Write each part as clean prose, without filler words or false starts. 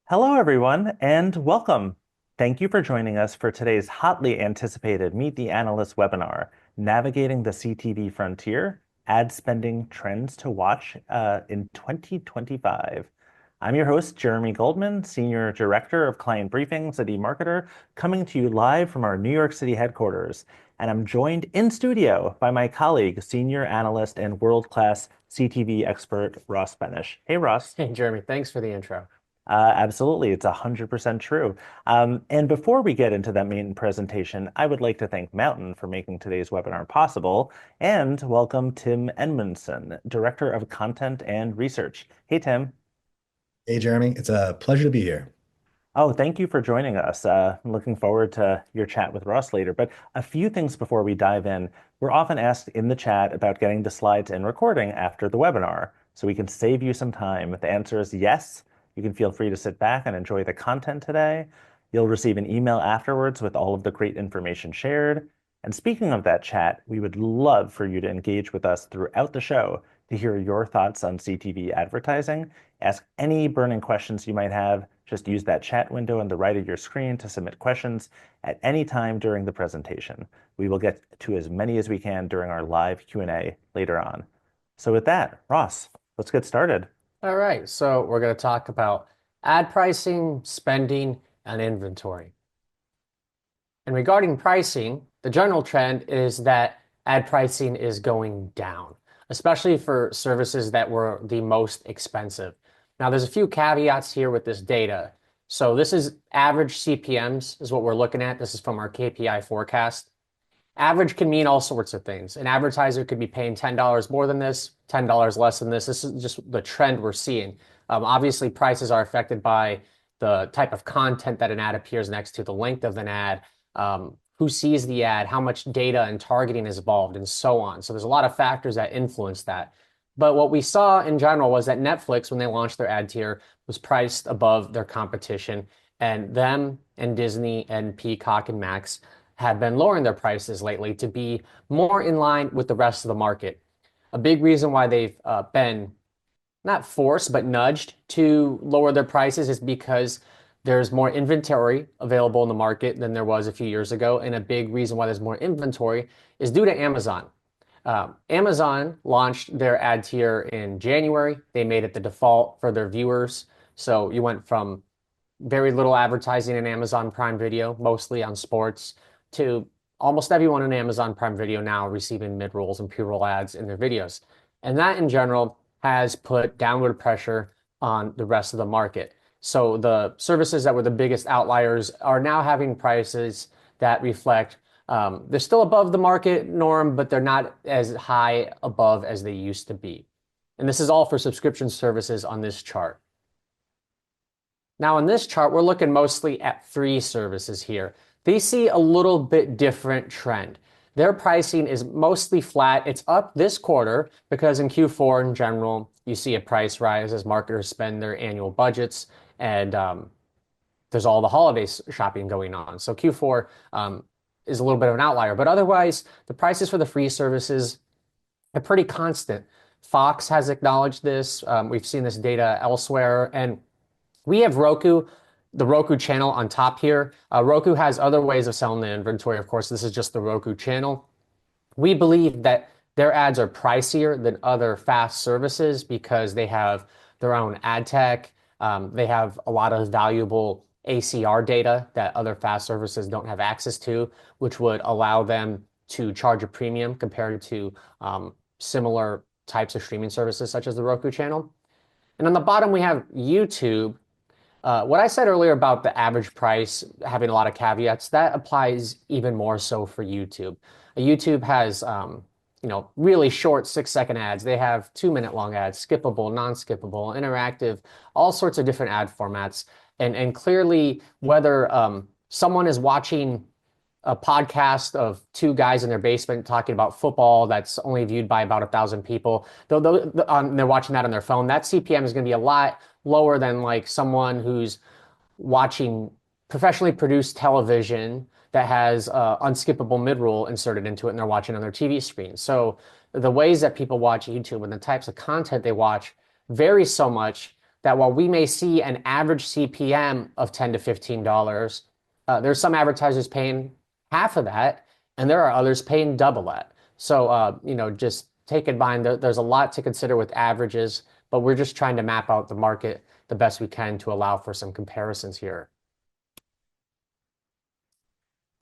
Hello, everyone, and welcome. Thank you for joining us for today's hotly anticipated Meet the Analyst webinar, Navigating the CTV Frontier, Ad Spending Trends to Watch in 2025. I'm your host, Jeremy Goldman, Senior Director of Client Briefings at eMarketer, coming to you live from our New York City headquarters. And I'm joined in studio by my colleague, Senior Analyst and world-class CTV expert, Ross Benish. Hey, Ross. Hey, Jeremy, thanks for the intro. Absolutely, it's 100% true. And before we get into that main presentation, I would like to thank Mountain for making today's webinar possible and welcome Tim Edmondson, Director of Content and Research. Hey, Tim. Hey, Jeremy. It's a pleasure to be here. Oh, thank you for joining us. I'm looking forward to your chat with Ross later. But a few things before we dive in. We're often asked in the chat about getting the slides and recording after the webinar, so we can save you some time. The answer is yes. You can feel free to sit back and enjoy the content today. You'll receive an email afterwards with all of the great information shared. And speaking of that chat, we would love for you to engage with us throughout the show to hear your thoughts on CTV advertising. Ask any burning questions you might have. Just use that chat window on the right of your screen to submit questions at any time during the presentation. We will get to as many as we can during our live Q&A later on. So with that, Ross, let's get started. All right, so we're going to talk about ad pricing, spending, and inventory. And regarding pricing, the general trend is that ad pricing is going down, especially for services that were the most expensive. Now, there's a few caveats here with this data. So this is average CPMs is what we're looking at. This is from our KPI forecast. Average can mean all sorts of things. An advertiser could be paying $10 more than this, $10 less than this. This is just the trend we're seeing. Obviously, prices are affected by the type of content that an ad appears next to, the length of an ad, who sees the ad, how much data and targeting is involved, and so on. So there's a lot of factors that influence that. But what we saw in general was that Netflix, when they launched their ad tier, was priced above their competition, and them and Disney and Peacock and Max have been lowering their prices lately to be more in line with the rest of the market. A big reason why they've been not forced, but nudged to lower their prices is because there's more inventory available in the market than there was a few years ago. And a big reason why there's more inventory is due to Amazon. Amazon launched their ad tier in January. They made it the default for their viewers. So you went from very little advertising in Amazon Prime Video, mostly on sports, to almost everyone in Amazon Prime Video now receiving mid-rolls and pre-roll ads in their videos. And that in general has put downward pressure on the rest of the market. So the services that were the biggest outliers are now having prices that reflect, they're still above the market norm, but they're not as high above as they used to be. And this is all for subscription services on this chart. Now in this chart, we're looking mostly at free services here. They see a little bit different trend. Their pricing is mostly flat. It's up this quarter because in Q4 in general, you see a price rise as marketers spend their annual budgets, and there's all the holiday shopping going on. So Q4 is a little bit of an outlier, but otherwise the prices for the free services are pretty constant. Fox has acknowledged this. We've seen this data elsewhere, and we have Roku, the Roku channel on top here. Roku has other ways of selling the inventory. Of course, this is just the Roku channel. We believe that their ads are pricier than other fast services because they have their own ad tech. They have a lot of valuable ACR data that other fast services don't have access to, which would allow them to charge a premium compared to similar types of streaming services such as the Roku channel. And on the bottom, we have YouTube. What I said earlier about the average price having a lot of caveats, that applies even more so for YouTube. YouTube has, really short 6-second ads. They have 2-minute long ads, skippable, non-skippable, interactive, all sorts of different ad formats. And clearly, whether someone is watching a podcast of two guys in their basement talking about football that's only viewed by about 1,000 people, they're watching that on their phone, that CPM is going to be a lot lower than like someone who's watching professionally produced television that has unskippable mid-roll inserted into it and they're watching on their TV screen. So the ways that people watch YouTube and the types of content they watch vary so much that while we may see an average CPM of $10 to $15, there's some advertisers paying half of that, and there are others paying double that. So, just take in mind there's a lot to consider with averages, but we're just trying to map out the market the best we can to allow for some comparisons here.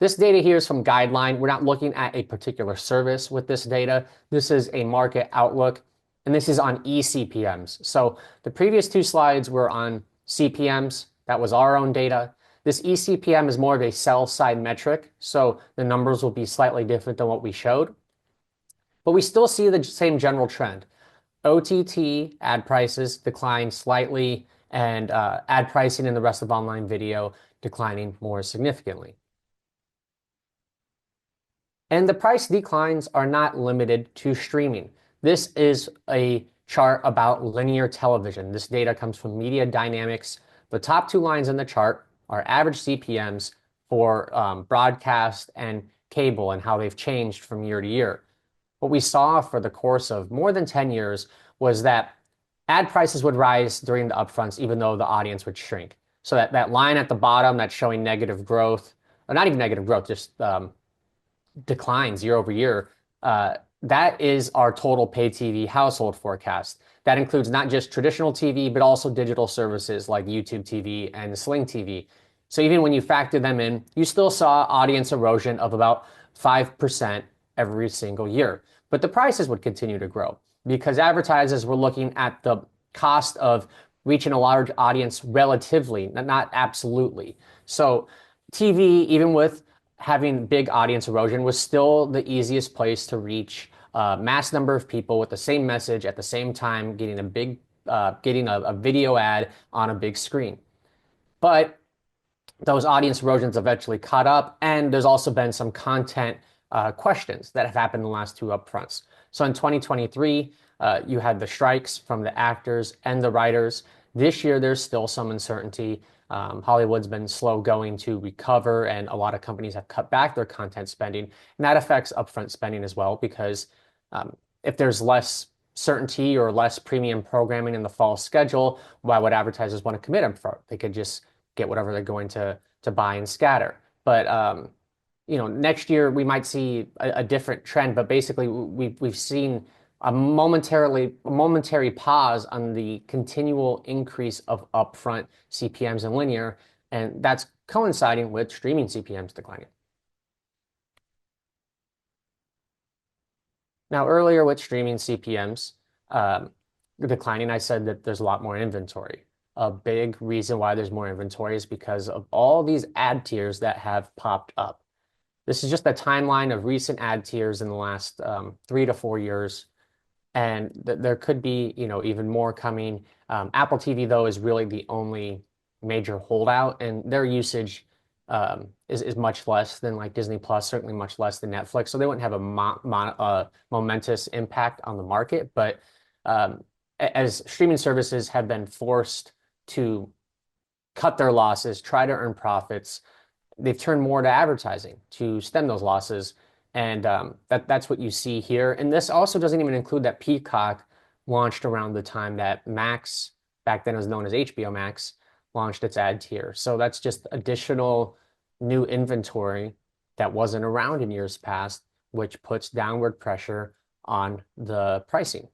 This data here is from Guideline. We're not looking at a particular service with this data. This is a market outlook, and this is on eCPMs. So the previous two slides were on CPMs. That was our own data. This eCPM is more of a sell-side metric, so the numbers will be slightly different than what we showed. But we still see the same general trend. OTT ad prices decline slightly, and ad pricing in the rest of online video declining more significantly. And the price declines are not limited to streaming. This is a chart about linear television. This data comes from Media Dynamics. The top two lines in the chart are average CPMs for broadcast and cable and how they've changed from year to year. What we saw for the course of more than 10 years was that ad prices would rise during the upfronts, even though the audience would shrink. So that line at the bottom that's showing negative growth, or not even negative growth, just declines year over year, that is our total pay TV household forecast. That includes not just traditional TV, but also digital services like YouTube TV and Sling TV. So even when you factor them in, you still saw audience erosion of about 5% every single year. But the prices would continue to grow because advertisers were looking at the cost of reaching a large audience relatively, not absolutely. So TV, even with having big audience erosion, was still the easiest place to reach a mass number of people with the same message at the same time, getting a video ad on a big screen. But those audience erosions eventually caught up, and there's also been some content questions that have happened in the last two upfronts. So in 2023, you had the strikes from the actors and the writers. This year, there's still some uncertainty. Hollywood's been slow going to recover, and a lot of companies have cut back their content spending. And that affects upfront spending as well, because if there's less certainty or less premium programming in the fall schedule, why would advertisers want to commit upfront? They could just get whatever they're going to buy and scatter. But next year we might see a different trend. But basically, we've seen a momentary pause on the continual increase of upfront CPMs in linear, and that's coinciding with streaming CPMs declining. Now, earlier with streaming CPMs declining, I said that there's a lot more inventory. A big reason why there's more inventory is because of all these ad tiers that have popped up. This is just a timeline of recent ad tiers in the last 3 to 4 years. And there could be, even more coming. Apple TV, though, is really the only major holdout, and their usage is much less than like Disney Plus, certainly much less than Netflix. So they wouldn't have a momentous impact on the market. But as streaming services have been forced to cut their losses, try to earn profits, they've turned more to advertising to stem those losses. And that's what you see here. And this also doesn't even include that Peacock launched around the time that Max, back then it was known as HBO Max, launched its ad tier. So that's just additional new inventory that wasn't around in years past, which puts downward pressure on the pricing.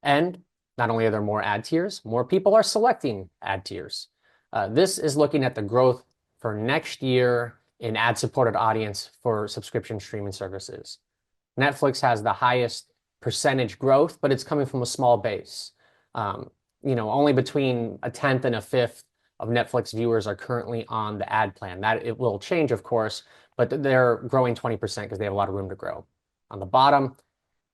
And not only are there more ad tiers, more people are selecting ad tiers. This is looking at the growth for next year in ad-supported audience for subscription streaming services. Netflix has the highest percentage growth, but it's coming from a small base. Only between a tenth and a fifth of Netflix viewers are currently on the ad plan. That it will change, of course, but they're growing 20% because they have a lot of room to grow. On the bottom,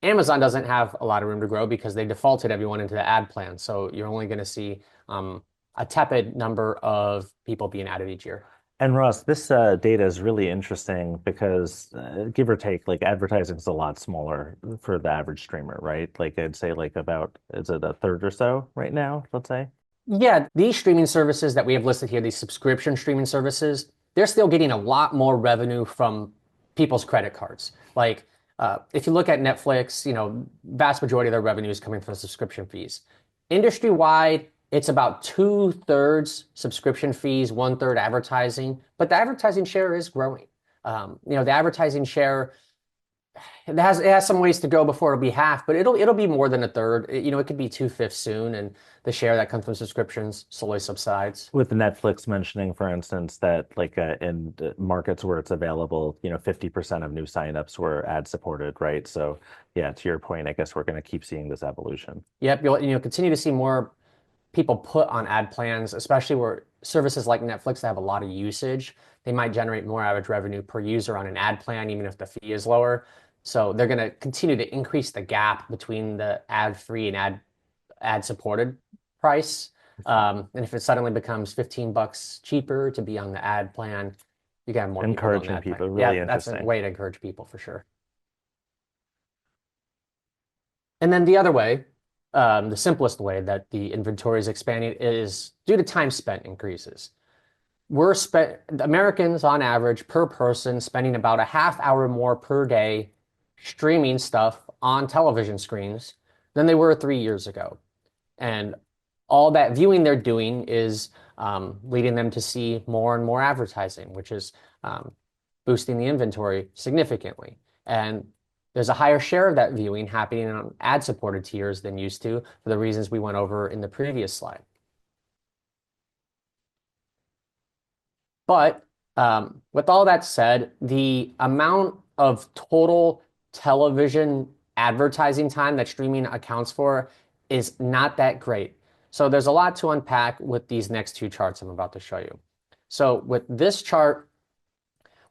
Amazon doesn't have a lot of room to grow because they defaulted everyone into the ad plan. So you're only going to see a tepid number of people being added each year. And Ross, this data is really interesting because give or take, like advertising is a lot smaller for the average streamer, right? Like I'd say like about, is it a third or so right now, let's say? Yeah, these streaming services that we have listed here, these subscription streaming services, they're still getting a lot more revenue from people's credit cards. Like if you look at Netflix, vast majority of their revenue is coming from subscription fees. Industry-wide, it's about 2/3 subscription fees, 1/3 advertising, but the advertising share is growing. The advertising share, it has some ways to go before it'll be half, but it'll be more than a third. It could be 2/5 soon, and the share that comes from subscriptions slowly subsides. With Netflix mentioning, for instance, that like in markets where it's available, 50% of new signups were ad supported, right? So yeah, to your point, I guess we're going to keep seeing this evolution. Yep, you'll continue to see more people put on ad plans, especially where services like Netflix that have a lot of usage. They might generate more average revenue per user on an ad plan, even if the fee is lower. So they're going to continue to increase the gap between the ad-free and ad-supported price. And if it suddenly becomes $15 cheaper to be on the ad plan, you can have more people on the Encouraging ad plan. people, really Yeah, that's a interesting. way to encourage people for sure. And then the other way, the simplest way that the inventory is expanding is due to time spent increases. Americans on average per person spending about a half hour more per day streaming stuff on television screens than they were 3 years ago. And all that viewing they're doing is leading them to see more and more advertising, which is boosting the inventory significantly. And there's a higher share of that viewing happening on ad-supported tiers than used to for the reasons we went over in the previous slide. But with all that said, the amount of total television advertising time that streaming accounts for is not that great. So there's a lot to unpack with these next two charts I'm about to show you. So with this chart,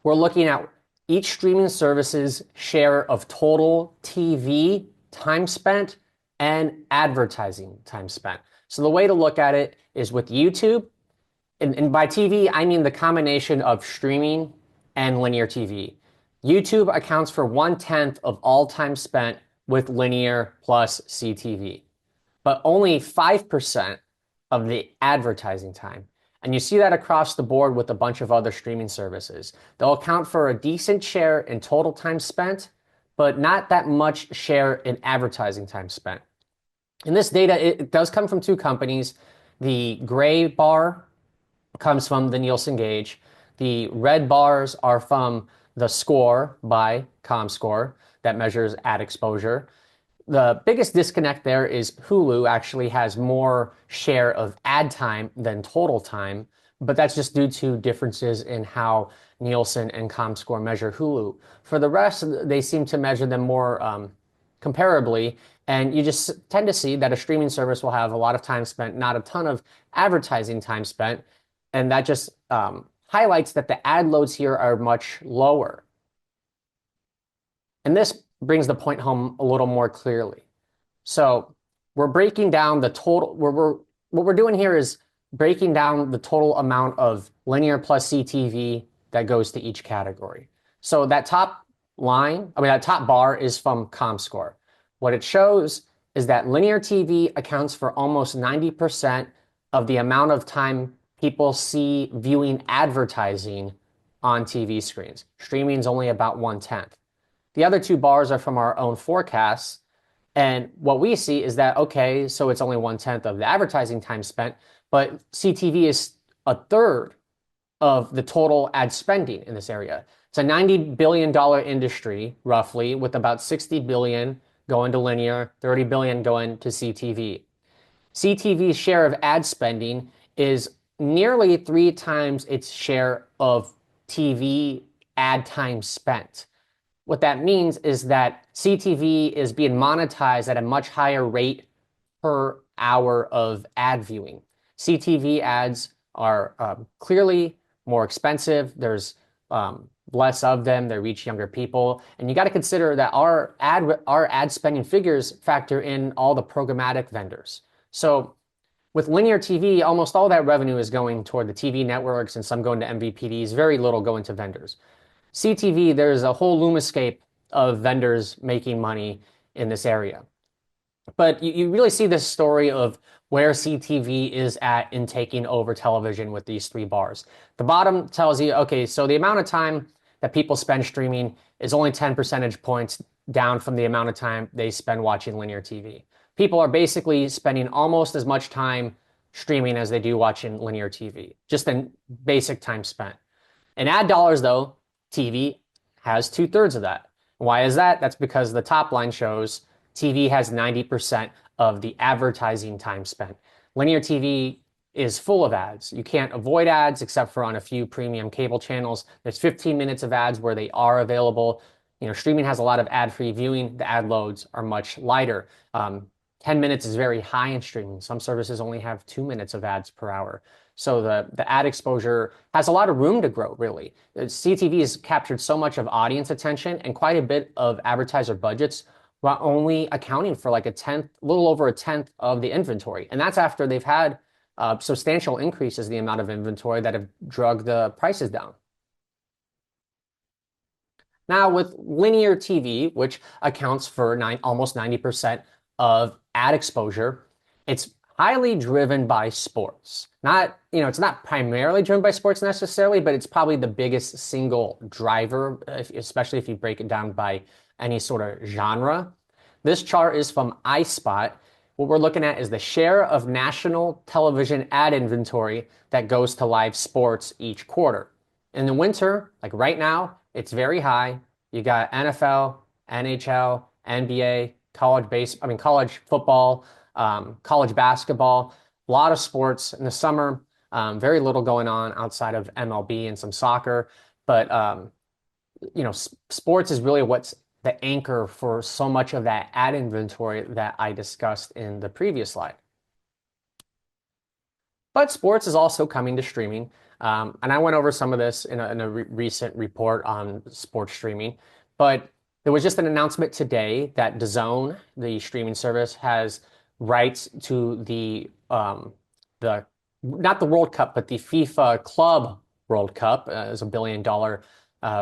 we're looking at each streaming service's share of total TV time spent and advertising time spent. So the way to look at it is with YouTube, and by TV, I mean the combination of streaming and linear TV. YouTube accounts for 1/10 of all time spent with linear plus CTV, but only 5% of the advertising time. And you see that across the board with a bunch of other streaming services. They'll account for a decent share in total time spent, but not that much share in advertising time spent. And this data, it does come from two companies. The gray bar comes from the Nielsen gauge. The red bars are from the score by ComScore that measures ad exposure. The biggest disconnect there is Hulu actually has more share of ad time than total time, but that's just due to differences in how Nielsen and ComScore measure Hulu. For the rest, they seem to measure them more comparably, and you just tend to see that a streaming service will have a lot of time spent, not a ton of advertising time spent, and that just highlights that the ad loads here are much lower. And this brings the point home a little more clearly. So we're breaking down the total, what we're doing here is breaking down the total amount of linear plus CTV that goes to each category. So that top that top bar is from ComScore. What it shows is that linear TV accounts for almost 90% of the amount of time people see viewing advertising on TV screens. Streaming is only about 1/10. The other two bars are from our own forecasts. And what we see is that, okay, so it's only 1/10 of the advertising time spent, but CTV is a third of the total ad spending in this area. It's a $90 billion industry, roughly, with about 60 billion going to linear, 30 billion going to CTV. CTV's share of ad spending is nearly 3 times its share of TV ad time spent. What that means is that CTV is being monetized at a much higher rate per hour of ad viewing. CTV ads are clearly more expensive. There's less of them. They reach younger people. And you got to consider that our ad spending figures factor in all the programmatic vendors. So with linear TV, almost all that revenue is going toward the TV networks and some going to MVPDs, very little going to vendors. CTV, there's a whole LUMAscape of vendors making money in this area. But you really see this story of where CTV is at in taking over television with these 3 bars. The bottom tells you, okay, so the amount of time that people spend streaming is only 10 percentage points down from the amount of time they spend watching linear TV. People are basically spending almost as much time streaming as they do watching linear TV, just in basic time spent. In ad dollars, though, TV has 2/3 of that. Why is that? That's because the top line shows TV has 90% of the advertising time spent. Linear TV is full of ads. You can't avoid ads except for on a few premium cable channels. There's 15 minutes of ads where they are available. Streaming has a lot of ad-free viewing. The ad loads are much lighter. 10 minutes is very high in streaming. Some services only have 2 minutes of ads per hour. So the ad exposure has a lot of room to grow, really. CTV has captured so much of audience attention and quite a bit of advertiser budgets while only accounting for like a little over a tenth of the inventory. And that's after they've had substantial increases in the amount of inventory that have dragged the prices down. Now, with linear TV, which accounts for almost 90% of ad exposure, it's highly driven by sports. It's not primarily driven by sports necessarily, but it's probably the biggest single driver, especially if you break it down by any sort of genre. This chart is from iSpot. What we're looking at is the share of national television ad inventory that goes to live sports each quarter. In the winter, like right now, it's very high. You got NFL, NHL, NBA, college football, college basketball, a lot of sports in the summer. Very little going on outside of MLB and some soccer. But sports is really what's the anchor for so much of that ad inventory that I discussed in the previous slide. But sports is also coming to streaming. And I went over some of this in a recent report on sports streaming. But there was just an announcement today that DAZN, the streaming service, has rights to not the World Cup, but the FIFA Club World Cup. Is $1 billion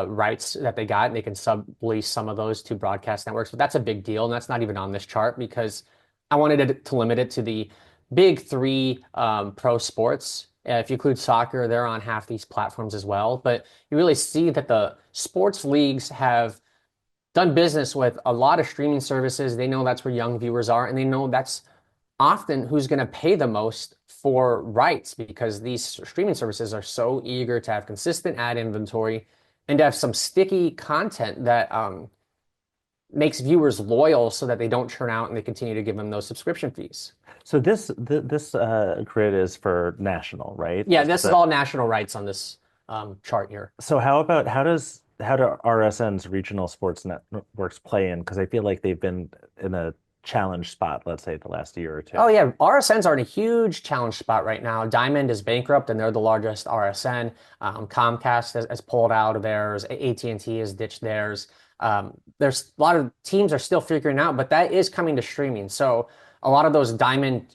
rights that they got, and they can sublease some of those to broadcast networks. But that's a big deal, and that's not even on this chart because I wanted to limit it to the big three pro sports. If you include soccer, they're on half these platforms as well. But you really see that the sports leagues have done business with a lot of streaming services. They know that's where young viewers are, and they know that's often who's going to pay the most for rights because these streaming services are so eager to have consistent ad inventory and to have some sticky content that makes viewers loyal so that they don't churn out and they continue to give them those subscription fees. So this grid is for national, right? Yeah, this is all national rights on this chart here. So how do RSN's regional sports networks play in? Because I feel like they've been in a challenge spot, let's say, the last year or two. Oh yeah, RSNs are in a huge challenge spot right now. Diamond is bankrupt, and they're the largest RSN. Comcast has pulled out of theirs. AT&T has ditched theirs. There's a lot of teams are still figuring out, but that is coming to streaming. So a lot of those Diamond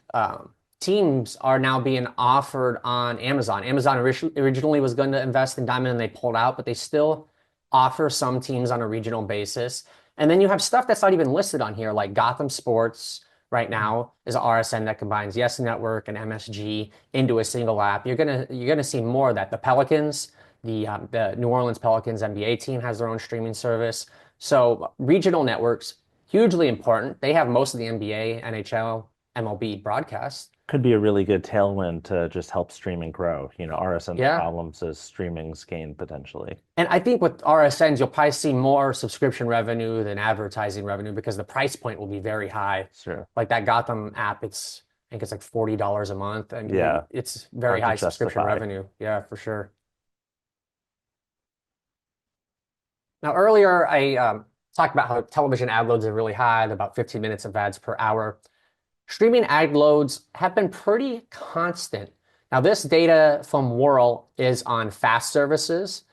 teams are now being offered on Amazon. Amazon originally was going to invest in Diamond, and they pulled out, but they still offer some teams on a regional basis. And then you have stuff that's not even listed on here, like Gotham Sports right now is an RSN that combines Yes Network and MSG into a single app. You're gonna see more of that. The Pelicans, the New Orleans Pelicans NBA team has their own streaming service. So regional networks, hugely important. They have most of the NBA, NHL, MLB broadcasts. Could be a really good tailwind to just help streaming grow. RSN's problems as streaming's gain potentially. And I think with RSNs, you'll probably see more subscription revenue than advertising revenue because the price point will be very high. Sure. Like that Gotham app, I think it's like $40 a month. And yeah, it's very high subscription revenue. Yeah, for sure. Now, earlier I talked about how television ad loads are really high, about 15 minutes of ads per hour. Streaming ad loads have been pretty constant. Now, this data from Whirl is on FAST services.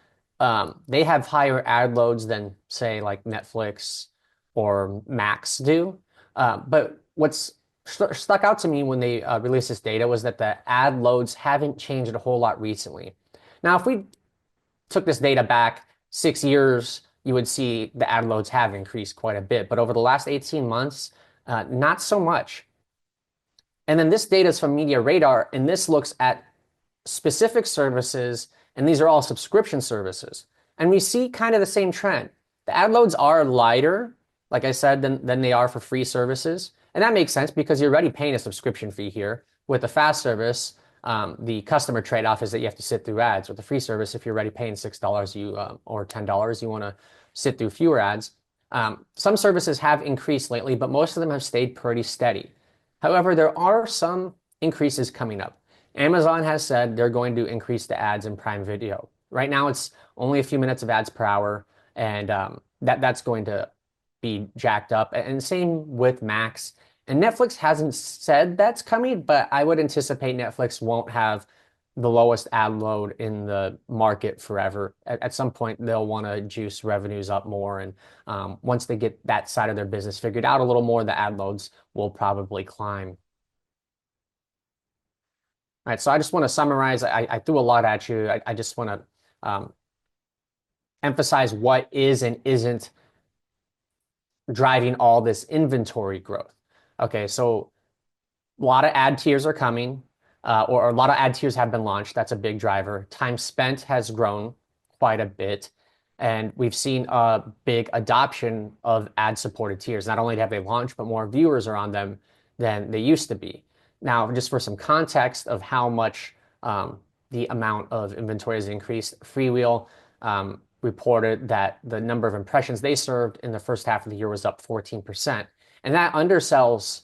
They have higher ad loads than, say, like Netflix or Max do. But what's stuck out to me when they released this data was that the ad loads haven't changed a whole lot recently. Now, if we took this data back 6 years, you would see the ad loads have increased quite a bit. But over the last 18 months, not so much. And then this data is from Media Radar, and this looks at specific services, and these are all subscription services. And we see kind of the same trend. The ad loads are lighter, like I said, than they are for free services. And that makes sense because you're already paying a subscription fee here. With the fast service, the customer trade-off is that you have to sit through ads. With the free service, if you're already paying $6 or $10, you want to sit through fewer ads. Some services have increased lately, but most of them have stayed pretty steady. However, there are some increases coming up. Amazon has said they're going to increase the ads in Prime Video. Right now, it's only a few minutes of ads per hour, and that's going to be jacked up. And same with Max. And Netflix hasn't said that's coming, but I would anticipate Netflix won't have the lowest ad load in the market forever. At some point, they'll want to juice revenues up more. And once they get that side of their business figured out a little more, the ad loads will probably climb. All right, so I just want to summarize. I threw a lot at you. I just want to emphasize what is and isn't driving all this inventory growth. Okay, so a lot of ad tiers are coming, or a lot of ad tiers have been launched. That's a big driver. Time spent has grown quite a bit, and we've seen a big adoption of ad-supported tiers. Not only have they launched, but more viewers are on them than they used to be. Now, just for some context of how much the amount of inventory has increased, Freewheel reported that the number of impressions they served in the first half of the year was up 14%. And that undersells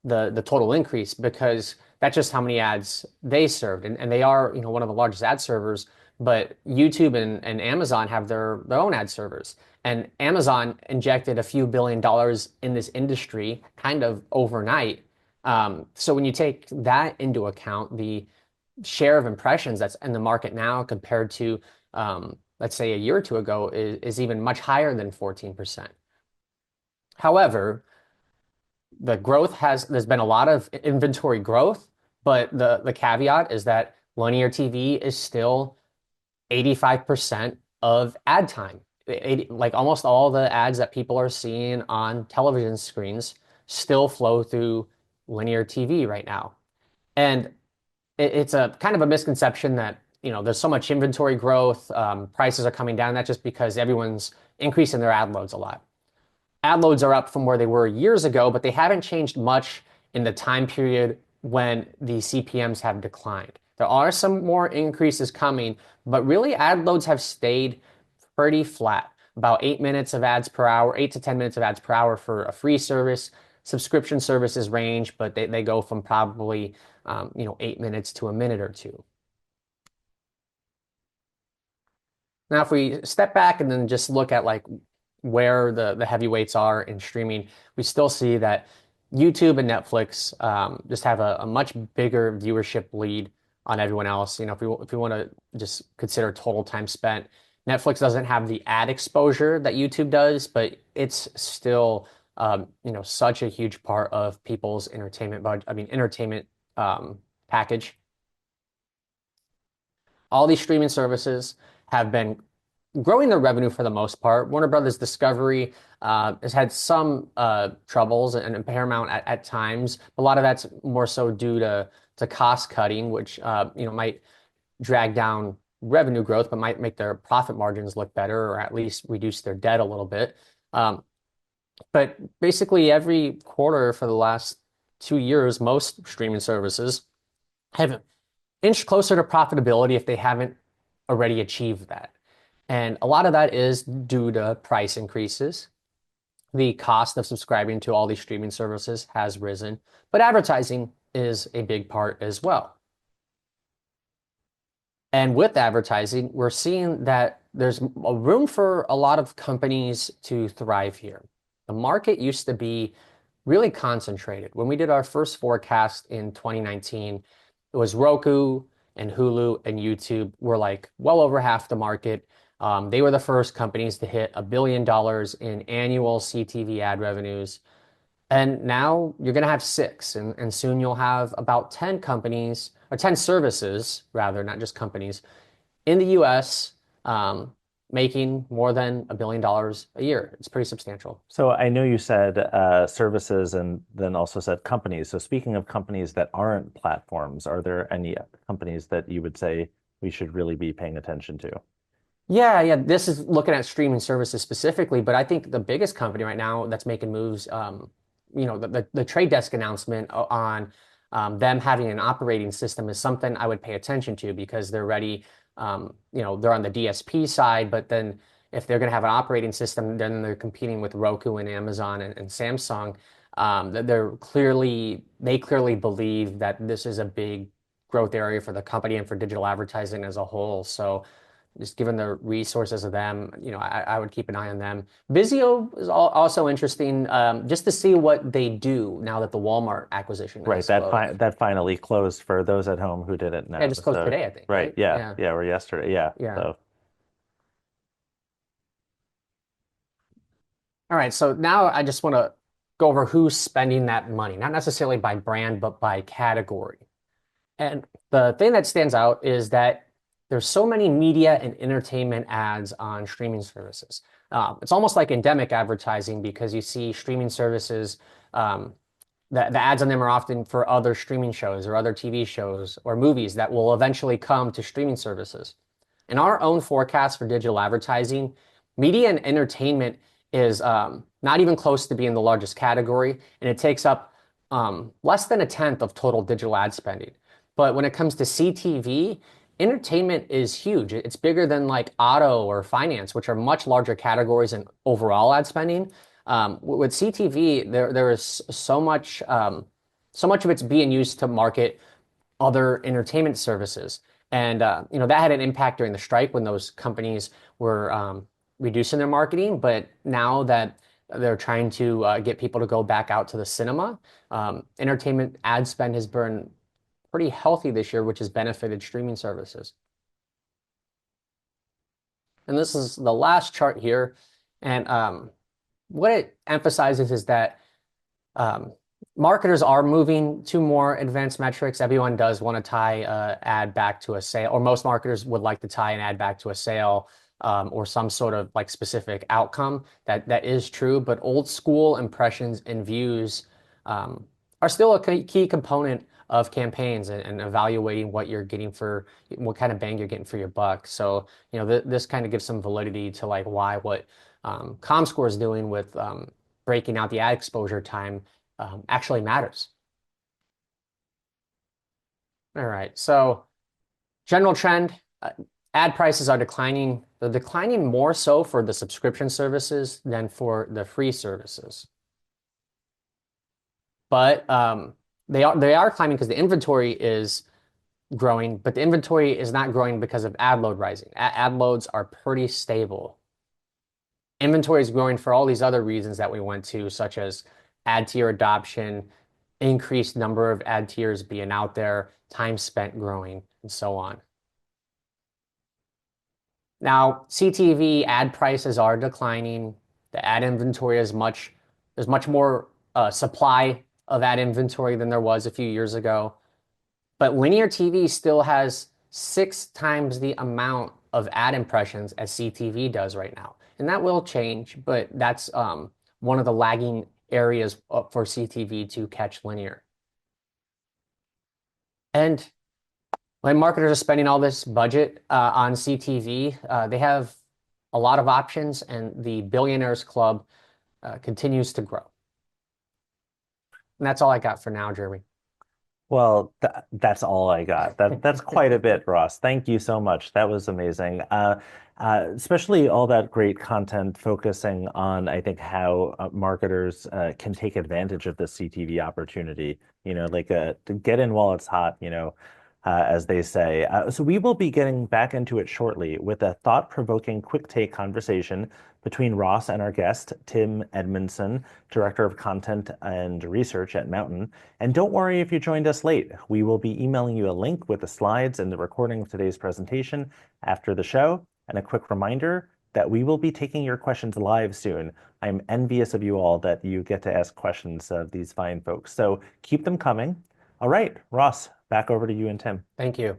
the total increase because that's just how many ads they served. And they are, one of the largest ad servers, but YouTube and Amazon have their own ad servers. And Amazon injected a few $billions in this industry kind of overnight. So when you take that into account, the share of impressions that's in the market now compared to, let's say, a year or two ago is even much higher than 14%. However, there's been a lot of inventory growth, but the caveat is that linear TV is still 85% of ad time. Like almost all the ads that people are seeing on television screens still flow through linear TV right now. And it's a kind of a misconception that, there's so much inventory growth, prices are coming down. That's just because everyone's increasing their ad loads a lot. Ad loads are up from where they were years ago, but they haven't changed much in the time period when the CPMs have declined. There are some more increases coming, but really ad loads have stayed pretty flat. About 8 minutes of ads per hour, 8 to 10 minutes of ads per hour for a free service. Subscription services range, but they go from probably 8 minutes to a minute or two. Now, if we step back and then just look at like where the heavyweights are in streaming, we still see that YouTube and Netflix just have a much bigger viewership lead on everyone else. If we want to just consider total time spent, Netflix doesn't have the ad exposure that YouTube does, but it's still such a huge part of people's entertainment budget. Entertainment package. All these streaming services have been growing their revenue for the most part. Warner Brothers Discovery has had some troubles and Paramount at times. A lot of that's more so due to cost cutting, which might drag down revenue growth, but might make their profit margins look better, or at least reduce their debt a little bit. But basically, every quarter for the last 2 years, most streaming services have inched closer to profitability if they haven't already achieved that. And a lot of that is due to price increases. The cost of subscribing to all these streaming services has risen, but advertising is a big part as well. And with advertising, we're seeing that there's a room for a lot of companies to thrive here. The market used to be really concentrated. When we did our first forecast in 2019, it was Roku and Hulu and YouTube were like well over half the market. They were the first companies to hit $1 billion in annual CTV ad revenues. And now you're going to have 6, and soon you'll have about 10 companies, or 10 services, rather, not just companies, in the US making more than $1 billion a year. It's pretty substantial. So I know you said services and then also said companies. So speaking of companies that aren't platforms, are there any companies that you would say we should really be paying attention to? Yeah. This is looking at streaming services specifically, but I think the biggest company right now that's making moves the Trade Desk announcement on them having an operating system is something I would pay attention to because they're ready. They're on the DSP side, but then if they're going to have an operating system, then they're competing with Roku and Amazon and Samsung. They clearly believe that this is a big growth area for the company and for digital advertising as a whole. So just given the resources of them, I would keep an eye on them. Vizio is also interesting, just to see what they do now that the Walmart acquisition Right. has closed. That finally closed for those at home who didn't Yeah, know. just closed So, today, I think, right. right? Yeah. Yeah, Yeah. Or yesterday. Yeah. yeah. So, All right, so now I just want to go over who's spending that money, not necessarily by brand, but by category. And the thing that stands out is that there's so many media and entertainment ads on streaming services. It's almost like endemic advertising because you see streaming services, um, the ads on them are often for other streaming shows or other TV shows or movies that will eventually come to streaming services. In our own forecast for digital advertising, media and entertainment is not even close to being the largest category, and it takes up less than a tenth of total digital ad spending. But when it comes to CTV, entertainment is huge. It's bigger than like auto or finance, which are much larger categories in overall ad spending. With CTV, there is so much of it's being used to market other entertainment services. And that had an impact during the strike when those companies were reducing their marketing. But now that they're trying to get people to go back out to the cinema, entertainment ad spend has been pretty healthy this year, which has benefited streaming services. And this is the last chart here. And what it emphasizes is that um, marketers are moving to more advanced metrics. Everyone does want to tie ad back to a sale, or most marketers would like to tie an ad back to a sale or some sort of like specific outcome. That is true, but old school impressions and views are still a key component of campaigns and evaluating what you're getting for what kind of bang you're getting for your buck. So, this kind of gives some validity to like why what ComScore is doing with breaking out the ad exposure time actually matters. All right, so general trend, ad prices are declining. They're declining more so for the subscription services than for the free services. But they are climbing because the inventory is growing, but the inventory is not growing because of ad load rising. Ad loads are pretty stable. Inventory is growing for all these other reasons that we went to, such as ad tier adoption, increased number of ad tiers being out there, time spent growing, and so on. Now, CTV ad prices are declining. The ad inventory there's much more supply of ad inventory than there was a few years ago. But linear TV still has 6 times the amount of ad impressions as CTV does right now. And that will change, but that's one of the lagging areas for CTV to catch linear. And when marketers are spending all this budget on CTV, they have a lot of options, and the Billionaires Club continues to grow. And that's all I got for now, Jeremy. well, that's all I got. That's quite a bit, Ross. Thank you so much. That was amazing. Especially all that great content focusing on, I think, how marketers can take advantage of the CTV opportunity. Like to get in while it's hot. As they say. So we will be getting back into it shortly with a thought-provoking quick take conversation between Ross and our guest, Tim Edmondson, Director of Content and Research at Mountain. And don't worry if you joined us late. We will be emailing you a link with the slides and the recording of today's presentation after the show. And a quick reminder that we will be taking your questions live soon. I'm envious of you all that you get to ask questions of these fine folks. So keep them coming. All right, Ross, back over to you and Tim. Thank you.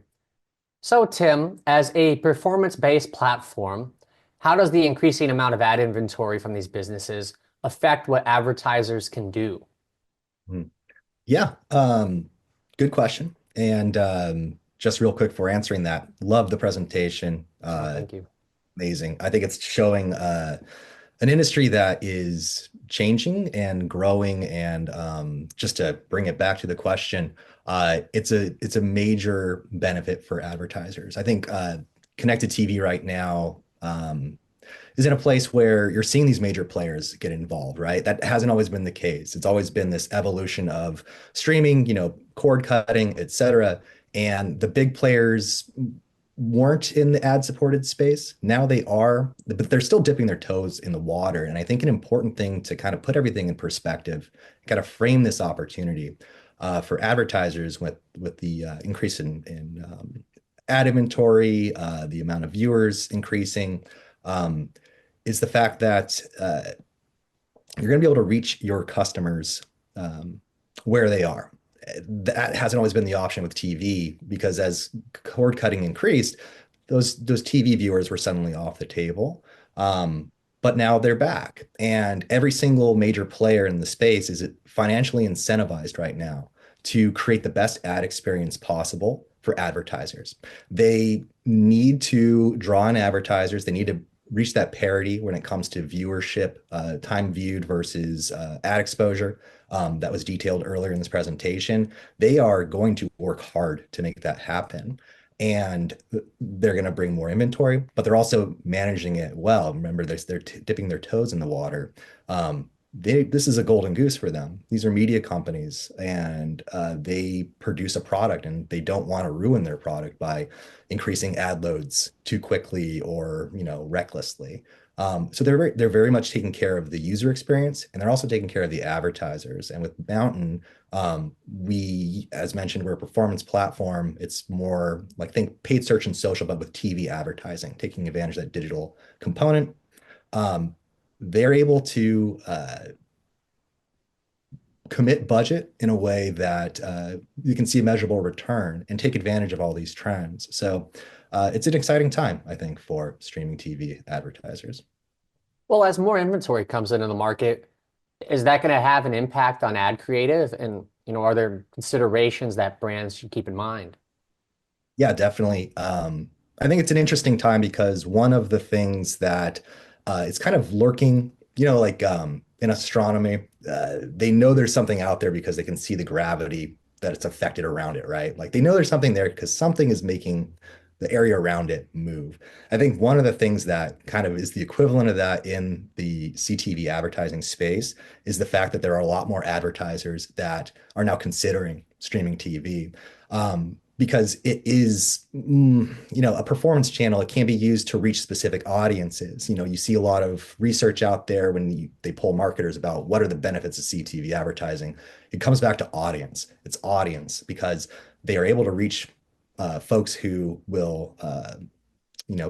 So, Tim, as a performance-based platform, how does the increasing amount of ad inventory from these businesses affect what advertisers can do? Hmm. Yeah, good question. And just real quick for answering that, love the presentation. Oh, thank you. Amazing. I think it's showing an industry that is changing and growing. And just to bring it back to the question, it's a major benefit for advertisers. I think connected TV right now is in a place where you're seeing these major players get involved, right? That hasn't always been the case. It's always been this evolution of streaming, cord cutting, et cetera. And the big players weren't in the ad-supported space. Now they are, but they're still dipping their toes in the water. And I think an important thing to kind of put everything in perspective, kind of frame this opportunity for advertisers with the increase in ad inventory, the amount of viewers increasing, is the fact that you're going to be able to reach your customers where they are. That hasn't always been the option with TV because as cord cutting increased, those TV viewers were suddenly off the table. But now they're back, and every single major player in the space is financially incentivized right now to create the best ad experience possible for advertisers. They need to draw in advertisers. They need to reach that parity when it comes to viewership, time viewed versus ad exposure that was detailed earlier in this presentation. They are going to work hard to make that happen. And they're going to bring more inventory, but they're also managing it well. Remember, they're dipping their toes in the water. This is a golden goose for them. These are media companies, and they produce a product, and they don't want to ruin their product by increasing ad loads too quickly or recklessly. So they're very much taking care of the user experience, and they're also taking care of the advertisers. And with Mountain, we, as mentioned, we're a performance platform. It's more like think paid search and social, but with TV advertising, taking advantage of that digital component. They're able to commit budget in a way that you can see a measurable return and take advantage of all these trends. So it's an exciting time, I think, for streaming TV advertisers. Well, as more inventory comes into the market, is that going to have an impact on ad creative? And, are there considerations that brands should keep in mind? Yeah, definitely. I think it's an interesting time because one of the things that it's kind of lurking, like in astronomy, they know there's something out there because they can see the gravity that it's affected around it, right? Like they know there's something there because something is making the area around it move. I think one of the things that kind of is the equivalent of that in the CTV advertising space is the fact that there are a lot more advertisers that are now considering streaming TV. Because it is, a performance channel. It can be used to reach specific audiences. You see a lot of research out there when they poll marketers about what are the benefits of CTV advertising. It comes back to audience. It's audience because they are able to reach folks who will,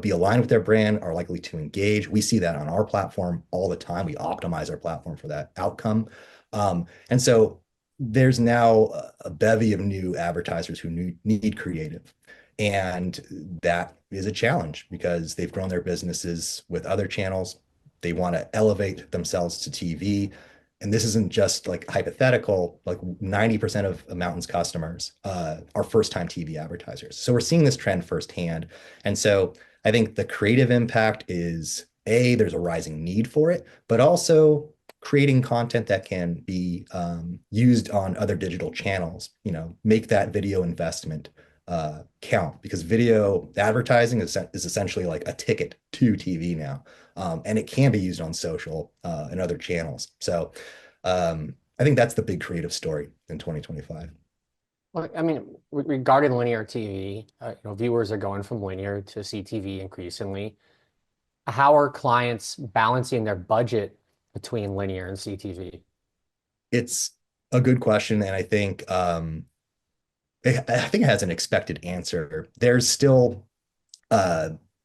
be aligned with their brand, are likely to engage. We see that on our platform all the time. We optimize our platform for that outcome. And so there's now a bevy of new advertisers who need creative. And that is a challenge because they've grown their businesses with other channels. They want to elevate themselves to TV. And this isn't just like hypothetical, like 90% of Mountain's customers are first-time TV advertisers. So we're seeing this trend firsthand. And so I think the creative impact is there's a rising need for it, but also creating content that can be used on other digital channels, make that video investment count because video advertising is essentially like a ticket to TV now. And it can be used on social and other channels. So I think that's the big creative story in 2025. Well, I mean, regarding linear TV, viewers are going from linear to CTV increasingly. How are clients balancing their budget between linear and CTV? It's a good question, and I think it has an expected answer. There's still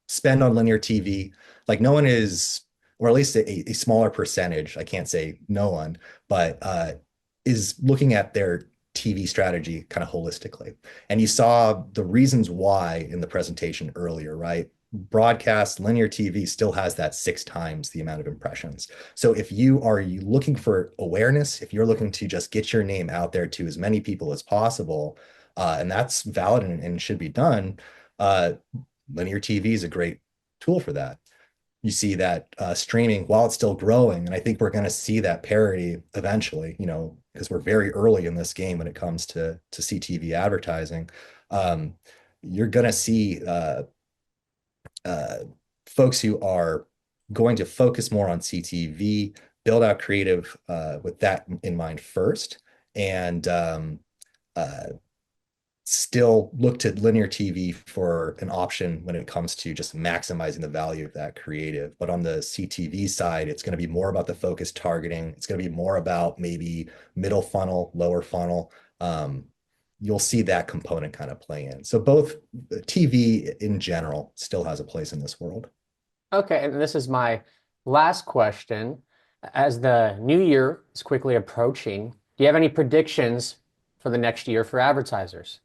spend on linear TV. Like no one is, or at least a smaller percentage, I can't say no one, but is looking at their TV strategy kind of holistically. And you saw the reasons why in the presentation earlier, right? Broadcast linear TV still has that 6 times the amount of impressions. So if you are looking for awareness, if you're looking to just get your name out there to as many people as possible, and that's valid and should be done, linear TV is a great tool for that. you see that streaming, while it's still growing, and I think we're going to see that parity eventually, because we're very early in this game when it comes to CTV advertising. Um, you're going to see uh, folks who are going to focus more on CTV, build out creative with that in mind first, and uh, still look to linear TV for an option when it comes to just maximizing the value of that creative. But on the CTV side, it's going to be more about the focused targeting. It's going to be more about maybe middle funnel, lower funnel. You'll see that component kind of play in. So both TV in general still has a place in this world. Okay, and this is my last question. As the new year is quickly approaching, do you have any predictions for the next year for advertisers?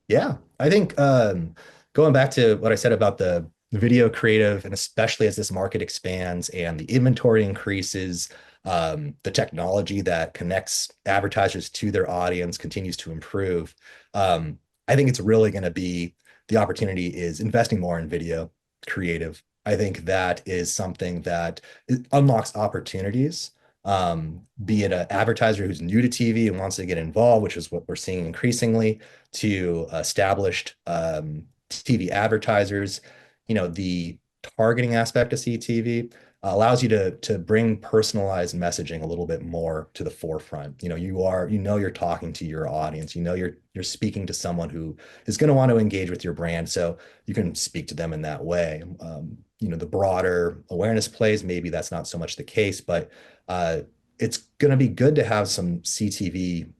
Yeah, I think going back to what I said about the video creative, and especially as this market expands and the inventory increases, the technology that connects advertisers to their audience continues to improve. I think it's really going to be the opportunity is investing more in video creative. I think that is something that unlocks opportunities, be it an advertiser who's new to TV and wants to get involved, which is what we're seeing increasingly, to established TV advertisers. The targeting aspect of CTV allows you to bring personalized messaging a little bit more to the forefront. You're talking to your audience. You're speaking to someone who is going to want to engage with your brand, so you can speak to them in that way. The broader awareness plays, maybe that's not so much the case, but it's going to be good to have some CTV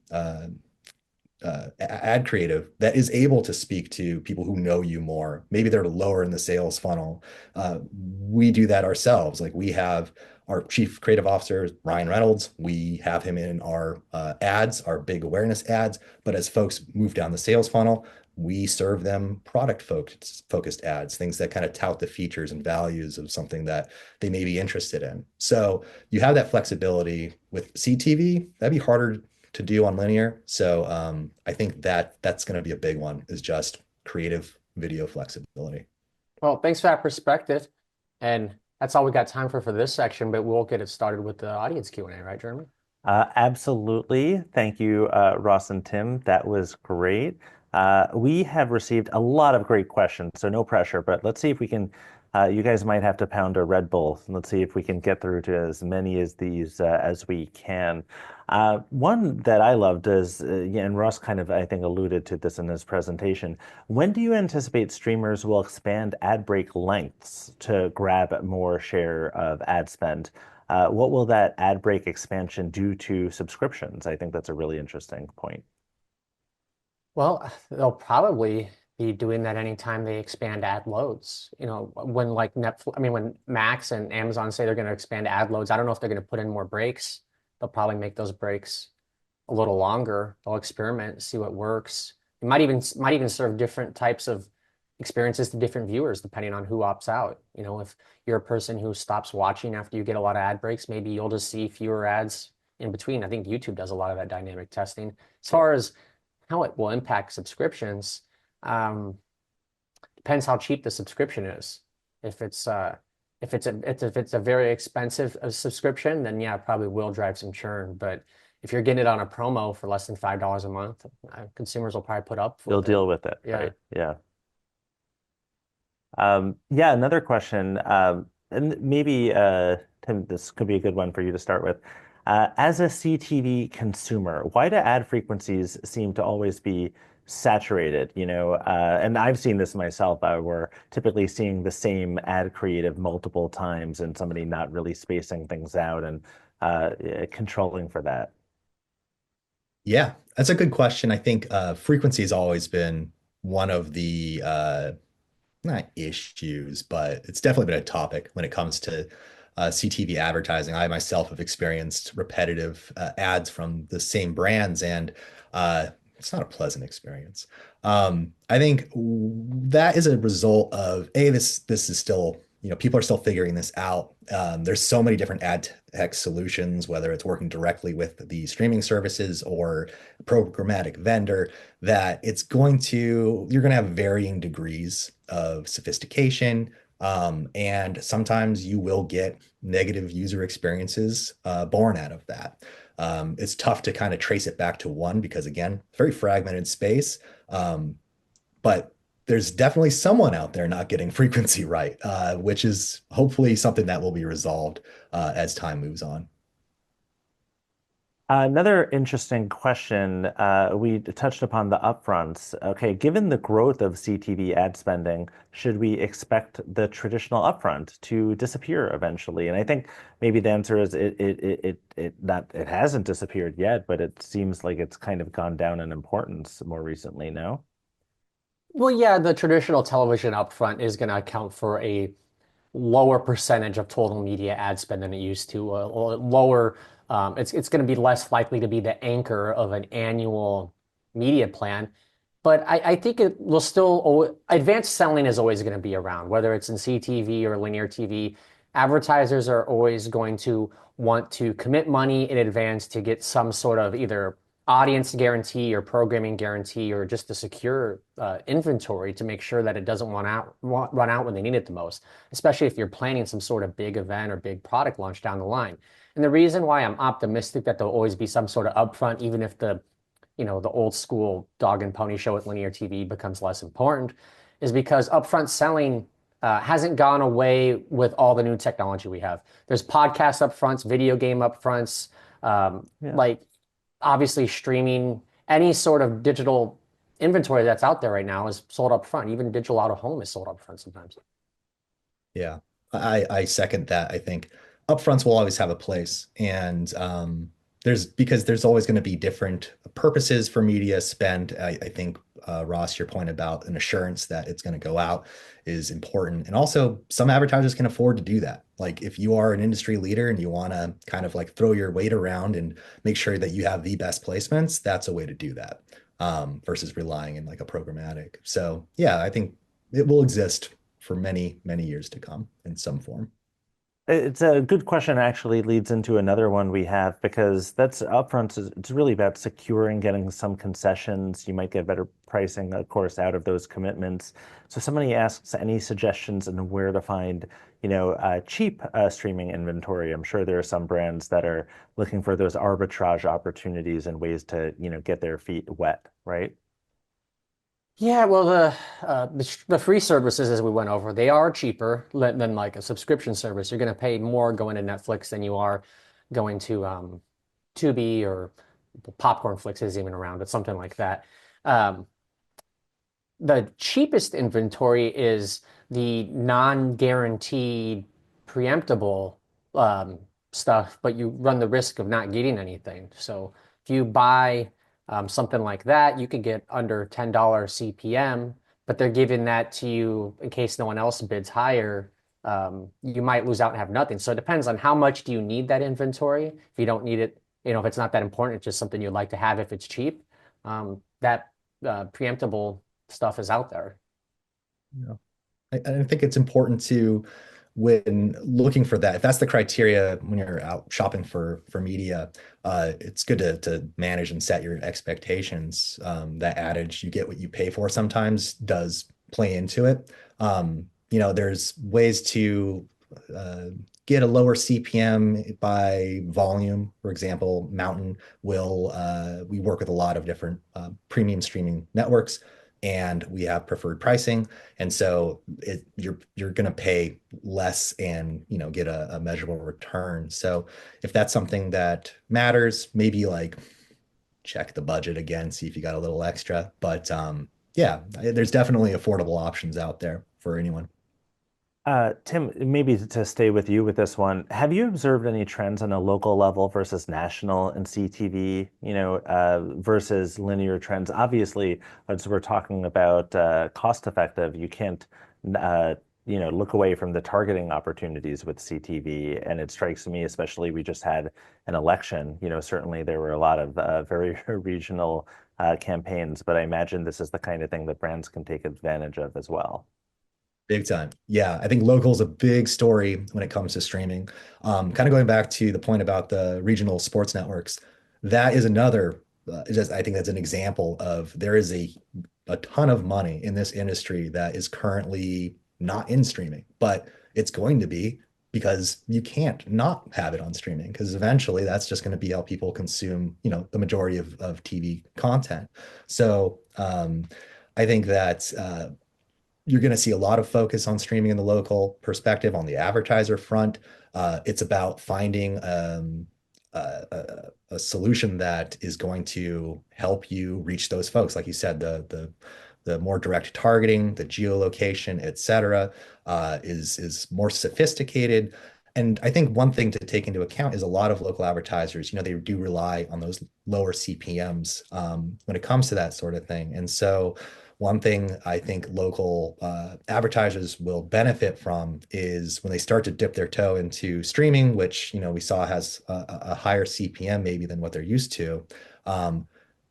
ad creative that is able to speak to people who know you more. Maybe they're lower in the sales funnel. We do that ourselves. Like, we have our chief creative officer, Ryan Reynolds. We have him in our ads, our big awareness ads. But as folks move down the sales funnel, we serve them product focused ads, things that kind of tout the features and values of something that they may be interested in. So you have that flexibility with CTV. That'd be harder to do on linear. So I think that's going to be a big one, is just creative video flexibility. Well, thanks for that perspective. And that's all we got time for this section, but we'll get it started with the audience Q&A, right, Jeremy? Absolutely. Thank you, Ross and Tim. That was great. We have received a lot of great questions, so no pressure, but let's see if we can. You guys might have to pound a Red Bull. Let's see if we can get through to as many as these as we can. One that I loved is, yeah, and Ross kind of, I think, alluded to this in his presentation. When do you anticipate streamers will expand ad break lengths to grab more share of ad spend? What will that ad break expansion do to subscriptions? I think that's a really interesting point. Well, they'll probably be doing that anytime they expand ad loads. When like when Max and Amazon say they're going to expand ad loads, I don't know if they're going to put in more breaks. They'll probably make those breaks a little longer. They'll experiment, see what works. It might even serve different types of experiences to different viewers depending on who opts out. If you're a person who stops watching after you get a lot of ad breaks, maybe you'll just see fewer ads in between. I think YouTube does a lot of that dynamic testing. As far as how it will impact subscriptions, depends how cheap the subscription is. If it's a very expensive subscription, then yeah, it probably will drive some churn. But if you're getting it on a promo for less than $5 a month, consumers will probably put up with They'll it. deal with it, Yeah. right? Yeah. Yeah, another question, and maybe Tim, this could be a good one for you to start with. As a CTV consumer, why do ad frequencies seem to always be saturated? And I've seen this myself. We're typically seeing the same ad creative multiple times, and somebody not really spacing things out and controlling for that. Yeah, that's a good question. I think frequency has always been one of the not issues, but it's definitely been a topic when it comes to CTV advertising. I myself have experienced repetitive ads from the same brands, and it's not a pleasant experience. I think that is a result of this is still, people are still figuring this out. There's so many different ad tech solutions, whether it's working directly with the streaming services or programmatic vendor, that you're going to have varying degrees of sophistication, And sometimes you will get negative user experiences born out of that. It's tough to kind of trace it back to one because, again, very fragmented space. But there's definitely someone out there not getting frequency right, which is hopefully something that will be resolved as time moves on. Another interesting question. We touched upon the upfronts. Okay, given the growth of CTV ad spending, should we expect the traditional upfront to disappear eventually? And I think maybe the answer is it hasn't disappeared yet, but it seems like it's kind of gone down in importance more recently, no? Well, yeah, the traditional television upfront is going to account for a lower percentage of total media ad spend than it used to, or lower. It's going to be less likely to be the anchor of an annual media plan. But I think it will still, advanced selling is always going to be around, whether it's in CTV or linear TV. Advertisers are always going to want to commit money in advance to get some sort of either audience guarantee or programming guarantee or just a secure inventory to make sure that it doesn't run out when they need it the most, especially if you're planning some sort of big event or big product launch down the line. And the reason why I'm optimistic that there'll always be some sort of upfront, even if the old school dog and pony show at linear TV becomes less important, is because upfront selling hasn't gone away with all the new technology we have. There's podcast upfronts, video game upfronts, Yeah. like obviously streaming, any sort of digital inventory that's out there right now is sold up front. Even digital out of home is sold up front sometimes. Yeah, I second that. I think upfronts will always have a place, and there's always going to be different purposes for media spent. I think Ross, your point about an assurance that it's going to go out is important, and also some advertisers can afford to do that. Like if you are an industry leader and you want to kind of like throw your weight around and make sure that you have the best placements, that's a way to do that versus relying in like a programmatic. So yeah, I think it will exist for many, many years to come in some form. It's a good question, actually leads into another one we have because that's upfront. It's really about securing getting some concessions. You might get better pricing, of course, out of those commitments. So somebody asks any suggestions on where to find, cheap streaming inventory. I'm sure there are some brands that are looking for those arbitrage opportunities and ways to, get their feet wet, right? Yeah, well, the free services, as we went over, they are cheaper than like a subscription service. You're going to pay more going to Netflix than you are going to Tubi or Popcorn Flix is even around, but something like that. Um, the cheapest inventory is the non-guaranteed preemptible um, stuff, but you run the risk of not getting anything. So if you buy something like that, you could get under $10 CPM, but they're giving that to you in case no one else bids higher. You might lose out and have nothing. So it depends on how much do you need that inventory. If you don't need it, if it's not that important, it's just something you'd like to have if it's cheap. That preemptible stuff is out there. Yeah. I think it's important to, when looking for that, if that's the criteria when you're out shopping for media, it's good to manage and set your expectations. That adage, you get what you pay for, sometimes does play into it. There's ways to uh, get a lower CPM by volume. For example, Mountain we work with a lot of different premium streaming networks, and we have preferred pricing. And so you're going to pay less and get a measurable return. So if that's something that matters, maybe like check the budget again, see if you got a little extra. But yeah, there's definitely affordable options out there for anyone. Tim, maybe to stay with you with this one, have you observed any trends on a local level versus national and CTV, versus linear trends? Obviously, as we're talking about cost effective, you can't, look away from the targeting opportunities with CTV. And it strikes me, especially we just had an election, certainly there were a lot of very regional campaigns, but I imagine this is the kind of thing that brands can take advantage of as well. Big time. Yeah, I think local is a big story when it comes to streaming. Kind of going back to the point about the regional sports networks, that is another, I think that's an example of there is a ton of money in this industry that is currently not in streaming, but it's going to be because you can't not have it on streaming because eventually that's just going to be how people consume, the majority of TV content. So I think that you're going to see a lot of focus on streaming in the local perspective on the advertiser front. It's about finding a solution that is going to help you reach those folks. Like you said, the more direct targeting, the geolocation, et cetera, is more sophisticated. And I think one thing to take into account is a lot of local advertisers, they do rely on those lower CPMs when it comes to that sort of thing. And so one thing I think local advertisers will benefit from is when they start to dip their toe into streaming, which we saw has a higher CPM maybe than what they're used to.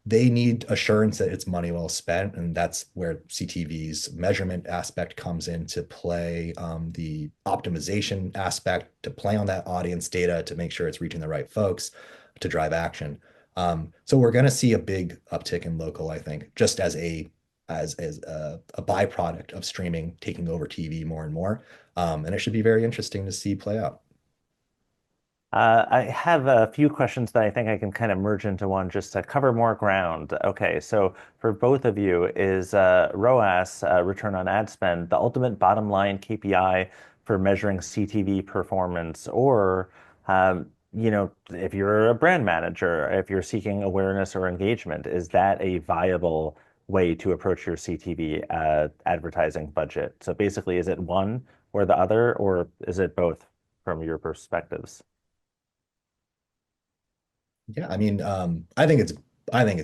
They need assurance that it's money well spent, and that's where CTV's measurement aspect comes into play, the optimization aspect to play on that audience data to make sure it's reaching the right folks to drive action. So we're going to see a big uptick in local, I think, just as a byproduct of streaming taking over TV more and more. And it should be very interesting to see play out. I have a few questions that I think I can kind of merge into one just to cover more ground. Okay, so for both of you, is ROAS, return on ad spend, the ultimate bottom line KPI for measuring CTV performance? Or, if you're a brand manager, if you're seeking awareness or engagement, is that a viable way to approach your CTV advertising budget? So basically, is it one or the other, or is it both from your perspectives? Yeah, I mean, I think it's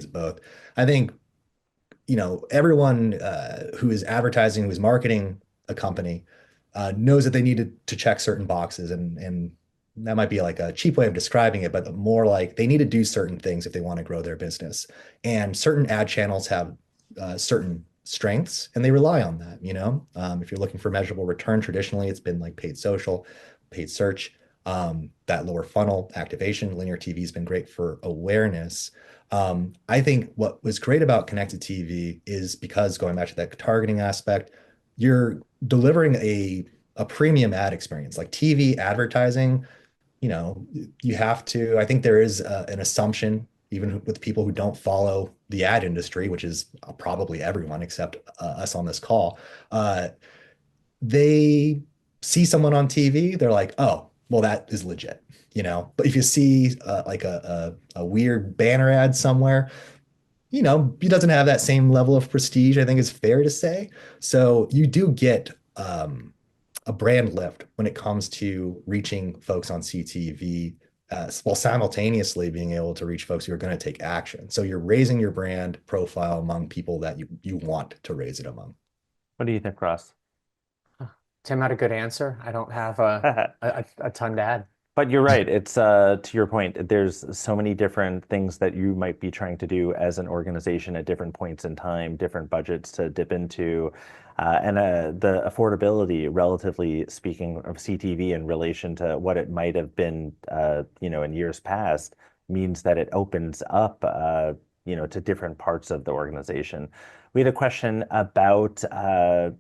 both. I think, everyone who is advertising, who is marketing a company, knows that they need to check certain boxes, and that might be like a cheap way of describing it, but more like they need to do certain things if they want to grow their business. And certain ad channels have certain strengths, and they rely on that. If you're looking for measurable return, traditionally it's been like paid social, paid search, that lower funnel activation. Linear TV has been great for awareness. I think what was great about connected TV is because going back to that targeting aspect, you're delivering a premium ad experience. Like TV advertising, you have to, I think there is an assumption, even with people who don't follow the ad industry, which is probably everyone except us on this call, they see someone on TV, they're like, oh, well, that is legit, But if you see like a weird banner ad somewhere, he doesn't have that same level of prestige, I think is fair to say. So you do get a brand lift when it comes to reaching folks on CTV, while simultaneously being able to reach folks who are going to take action. So you're raising your brand profile among people that you want to raise it among. What do you think, Ross? Tim had a good answer. I don't have a ton to add. But you're right. It's to your point, there's so many different things that you might be trying to do as an organization at different points in time, different budgets to dip into, and the affordability, relatively speaking, of CTV in relation to what it might have been, in years past, means that it opens up, to different parts of the organization. We had a question about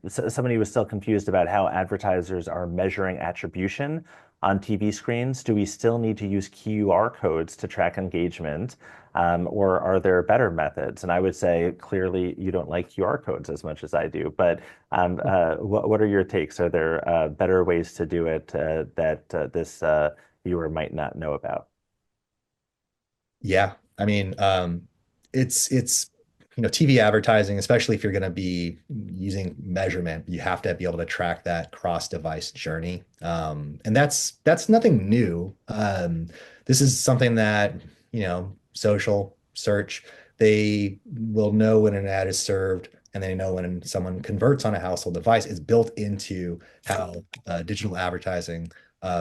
somebody was still confused about how advertisers are measuring attribution on TV screens. Do we still need to use QR codes to track engagement, or are there better methods? And I would say clearly you don't like QR codes as much as I do, but what are your takes? Are there better ways to do it that this viewer might not know about? Yeah, I mean, it's TV advertising, especially if you're going to be using measurement, you have to be able to track that cross-device journey, and that's nothing new. This is something that social search, they will know when an ad is served, and they know when someone converts on a household device. Is built into how digital advertising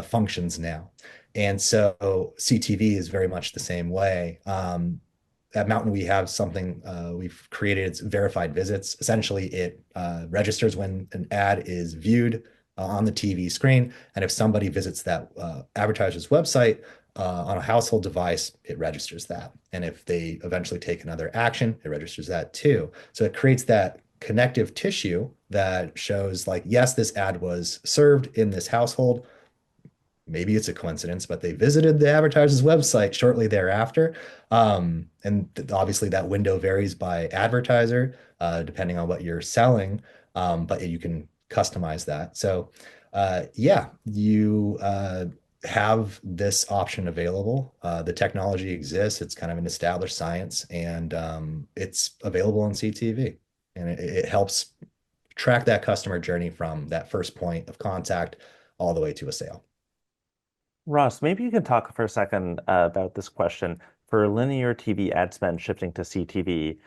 functions now. And so CTV is very much the same way. At Mountain, we have something we've created. It's verified visits. Essentially, it registers when an ad is viewed on the TV screen. And if somebody visits that advertiser's website on a household device, it registers that. And if they eventually take another action, it registers that too. So it creates that connective tissue that shows like, yes, this ad was served in this household. Maybe it's a coincidence, but they visited the advertiser's website shortly thereafter. And obviously that window varies by advertiser, depending on what you're selling. But you can customize that. So yeah, you have this option available. The technology exists. It's kind of an established science, and it's available on CTV. And it helps track that customer journey from that first point of contact all the way to a sale. Ross, maybe you can talk for a second about this question. For linear TV ad spend shifting to CTV,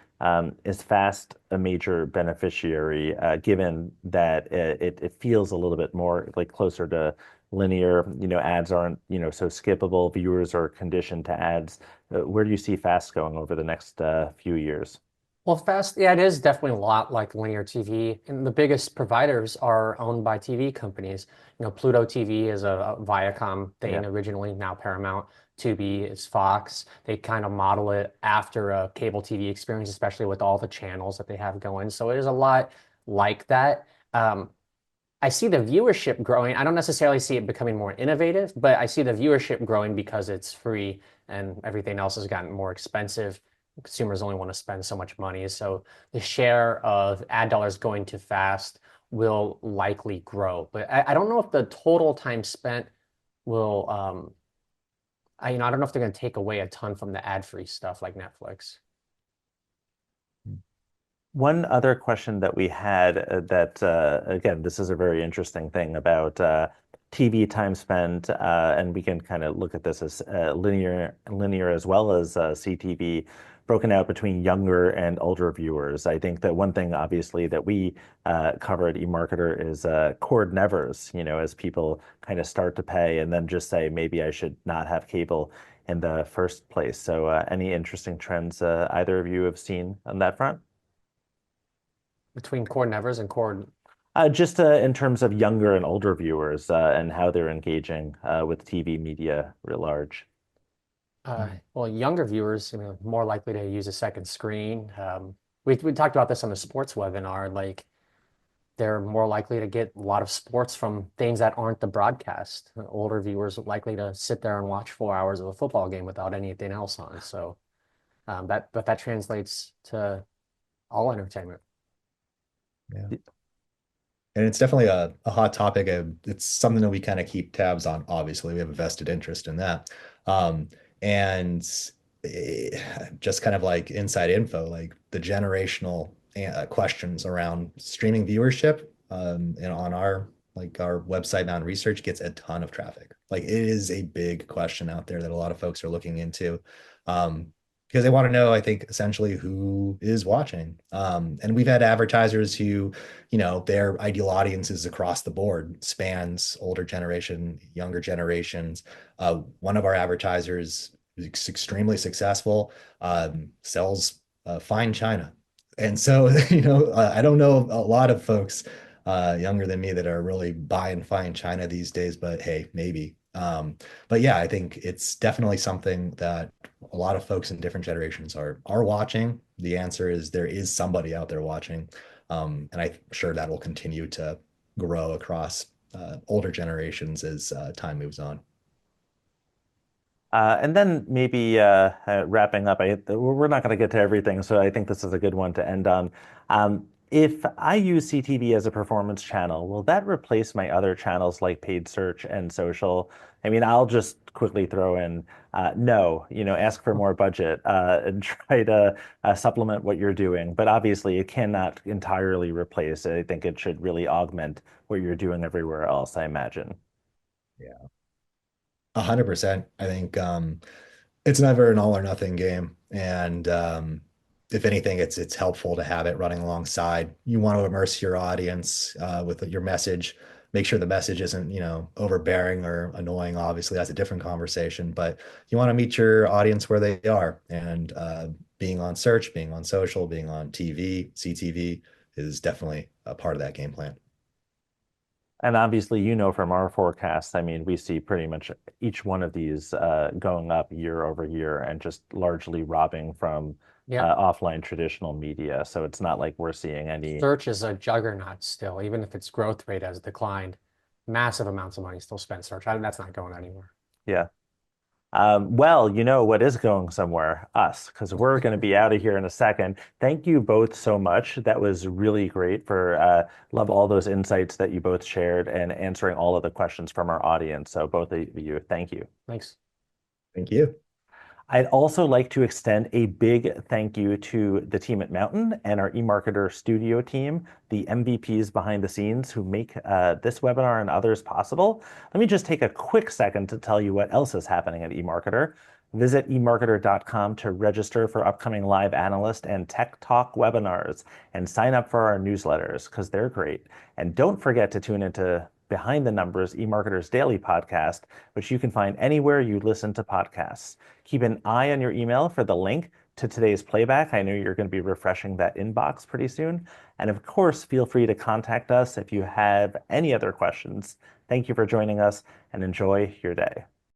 is FAST a major beneficiary, given that it feels a little bit more like closer to linear, ads aren't, so skippable, viewers are conditioned to ads. Where do you see FAST going over the next few years? Well, fast, yeah, it is definitely a lot like linear TV. And the biggest providers are owned by TV companies. Pluto TV is a Viacom Yeah. thing originally, now Paramount. Tubi is Fox. They kind of model it after a cable TV experience, especially with all the channels that they have going. So it is a lot like that. I see the viewership growing. I don't necessarily see it becoming more innovative, but I see the viewership growing because it's free and everything else has gotten more expensive. Consumers only want to spend so much money. So the share of ad dollars going to fast will likely grow. But I don't know if the total time spent will, I don't know if they're going to take away a ton from the ad-free stuff like Netflix. One other question that we had that, again, this is a very interesting thing about TV time spent, and we can kind of look at this as linear as well as CTV, broken out between younger and older viewers. I think that one thing, obviously, that we cover at eMarketer is cord nevers, as people kind of start to pay and then just say, maybe I should not have cable in the first place. So any interesting trends either of you have seen on that front? Between cord nevers and cord. Just in terms of younger and older viewers and how they're engaging with TV media writ large. Well, younger viewers, more likely to use a second screen. We talked about this on the sports webinar. Like, they're more likely to get a lot of sports from things that aren't the broadcast. Older viewers are likely to sit there and watch 4 hours of a football game without anything else on. So but that translates to all entertainment. Yeah. And it's definitely a hot topic. It's something that we kind of keep tabs on. Obviously, we have a vested interest in that. And just kind of like inside info, like the generational questions around streaming viewership, and on our website, Mountain Research gets a ton of traffic. Like it is a big question out there that a lot of folks are looking into. Because they want to know, I think, essentially who is watching. And we've had advertisers who, their ideal audiences across the board spans older generation, younger generations. One of our advertisers is extremely successful, sells fine china. And so, I don't know a lot of folks younger than me that are really buying fine china these days, but hey, maybe. But yeah, I think it's definitely something that a lot of folks in different generations are watching. The answer is there is somebody out there watching, and I'm sure that will continue to grow across older generations as time moves on. And then maybe wrapping up, we're not going to get to everything, so I think this is a good one to end on. If I use CTV as a performance channel, will that replace my other channels like paid search and social? I mean, I'll just quickly throw in no, ask for more budget and try to supplement what you're doing. But obviously, it cannot entirely replace. I think it should really augment what you're doing everywhere else, I imagine. Yeah. 100%. I think it's never an all or nothing game. And if anything, it's helpful to have it running alongside. You want to immerse your audience with your message. Make sure the message isn't, overbearing or annoying. Obviously, that's a different conversation. But you want to meet your audience where they are. And being on search, being on social, being on TV, CTV is definitely a part of that game plan. And obviously, from our forecast, I mean, we see pretty much each one of these going up year over year and just largely robbing from Yeah. offline traditional media. So it's not like we're seeing any. Search is a juggernaut still, even if its growth rate has declined. Massive amounts of money still spent search. That's not going anywhere. Yeah. Well, you know what is going somewhere? Us, because we're going to be out of here in a second. Thank you both so much. That was really great for love all those insights that you both shared and answering all of the questions from our audience. So both of you, thank you. Thanks. Thank you. I'd also like to extend a big thank you to the team at Mountain and our eMarketer studio team, the MVPs behind the scenes who make this webinar and others possible. Let me just take a quick second to tell you what else is happening at eMarketer. Visit emarketer.com to register for upcoming live analyst and tech talk webinars and sign up for our newsletters because they're great. And don't forget to tune into Behind the Numbers, eMarketer's daily podcast, which you can find anywhere you listen to podcasts. Keep an eye on your email for the link to today's playback. I know you're going to be refreshing that inbox pretty soon. And of course, feel free to contact us if you have any other questions. Thank you for joining us and enjoy your day.